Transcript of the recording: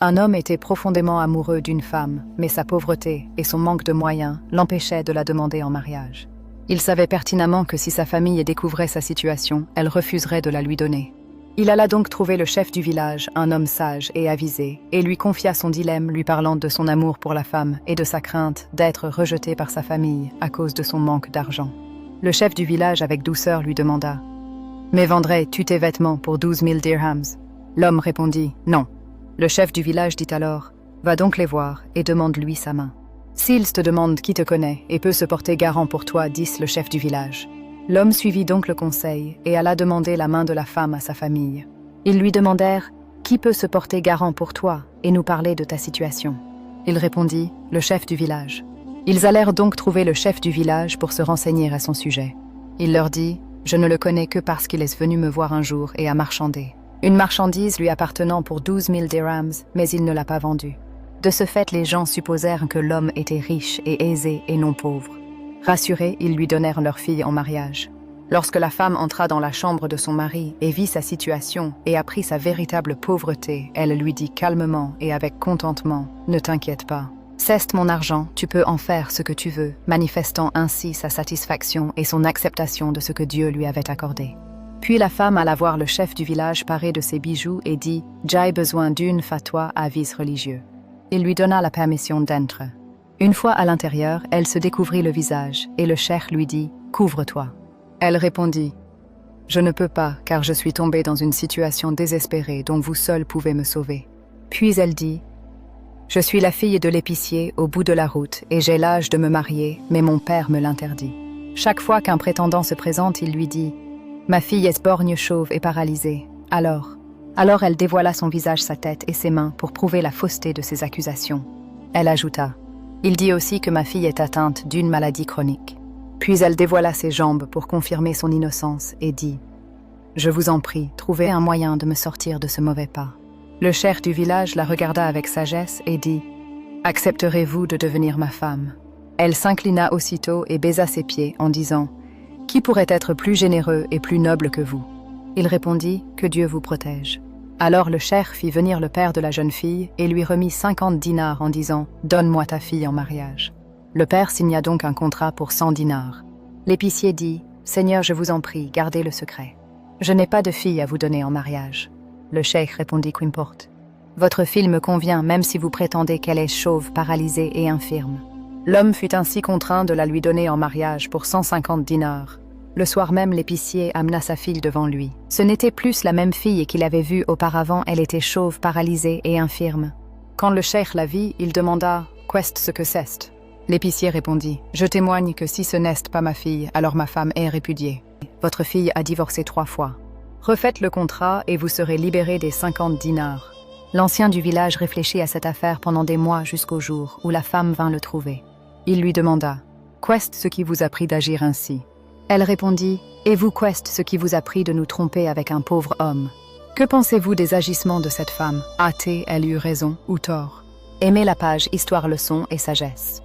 Un homme était profondément amoureux d'une femme, mais sa pauvreté et son manque de moyens l'empêchaient de la demander en mariage. Il savait pertinemment que si sa famille découvrait sa situation, elle refuserait de la lui donner. Il alla donc trouver le chef du village, un homme sage et avisé, et lui confia son dilemme, lui parlant de son amour pour la femme et de sa crainte d'être rejeté par sa famille à cause de son manque d'argent. Le chef du village, avec douceur, lui demanda « Mais vendrais-tu tes vêtements pour 12 000 dirhams ?» L'homme répondit « Non ». Le chef du village dit alors « Va donc les voir et demande-lui sa main. S'ils te demandent qui te connaît et peut se porter garant pour toi, dit le chef du village. » L'homme suivit donc le conseil et alla demander la main de la femme à sa famille. Ils lui demandèrent « Qui peut se porter garant pour toi et nous parler de ta situation ?» Il répondit « Le chef du village. » Ils allèrent donc trouver le chef du village pour se renseigner à son sujet. Il leur dit « Je ne le connais que parce qu'il est venu me voir un jour et a marchandé. Une marchandise lui appartenant pour 12 000 dirhams, mais il ne l'a pas vendue. De ce fait, les gens supposèrent que l'homme était riche et aisé et non pauvre. Rassurés, ils lui donnèrent leur fille en mariage. Lorsque la femme entra dans la chambre de son mari et vit sa situation et apprit sa véritable pauvreté, elle lui dit calmement et avec contentement « Ne t'inquiète pas. Ceste mon argent, tu peux en faire ce que tu veux », manifestant ainsi sa satisfaction et son acceptation de ce que Dieu lui avait accordé. Puis la femme alla voir le chef du village paré de ses bijoux et dit « J'ai besoin d'une fatwa à vis religieux ». Il lui donna la permission d'entrer. Une fois à l'intérieur, elle se découvrit le visage et le cheikh lui dit « Couvre-toi ». Elle répondit « Je ne peux pas car je suis tombée dans une situation désespérée dont vous seul pouvez me sauver. » Puis elle dit « Je suis la fille de l'épicier au bout de la route et j'ai l'âge de me marier, mais mon père me l'interdit. Chaque fois qu'un prétendant se présente, il lui dit « Ma fille est borgne, chauve et paralysée. » Alors elle dévoila son visage, sa tête et ses mains pour prouver la fausseté de ses accusations. Elle ajouta « Il dit aussi que ma fille est atteinte d'une maladie chronique. » Puis elle dévoila ses jambes pour confirmer son innocence et dit « Je vous en prie, trouvez un moyen de me sortir de ce mauvais pas. » Le cheikh du village la regarda avec sagesse et dit « Accepterez-vous de devenir ma femme ?» Elle s'inclina aussitôt et baisa ses pieds en disant « Qui pourrait être plus généreux et plus noble que vous ?» Il répondit « Que Dieu vous protège. » Alors le cheikh fit venir le père de la jeune fille et lui remit 50 dinars en disant « Donne-moi ta fille en mariage. » Le père signa donc un contrat pour 100 dinars. L'épicier dit « Seigneur, je vous en prie, gardez le secret. Je n'ai pas de fille à vous donner en mariage. » Le cheikh répondit « Qu'importe. Votre fille me convient même si vous prétendez qu'elle est chauve, paralysée et infirme. » L'homme fut ainsi contraint de la lui donner en mariage pour 150 dinars. Le soir même, l'épicier amena sa fille devant lui. Ce n'était plus la même fille qu'il avait vue auparavant, elle était chauve, paralysée et infirme. Quand le cheikh la vit, il demanda « Qu'est ce que c'est ?» L'épicier répondit « Je témoigne que si ce n'est pas ma fille, alors ma femme est répudiée. Votre fille a divorcé 3 fois. Refaites le contrat et vous serez libéré des 50 dinars. » L'ancien du village réfléchit à cette affaire pendant des mois jusqu'au jour où la femme vint le trouver. Il lui demanda « Qu'est ce qui vous a pris d'agir ainsi ?» Elle répondit « Et vous, qu'est ce qui vous a pris de nous tromper avec un pauvre homme? Que pensez-vous des agissements de cette femme? A-t-elle eu raison ou tort? » Aimez la page Histoire, leçons et sagesse.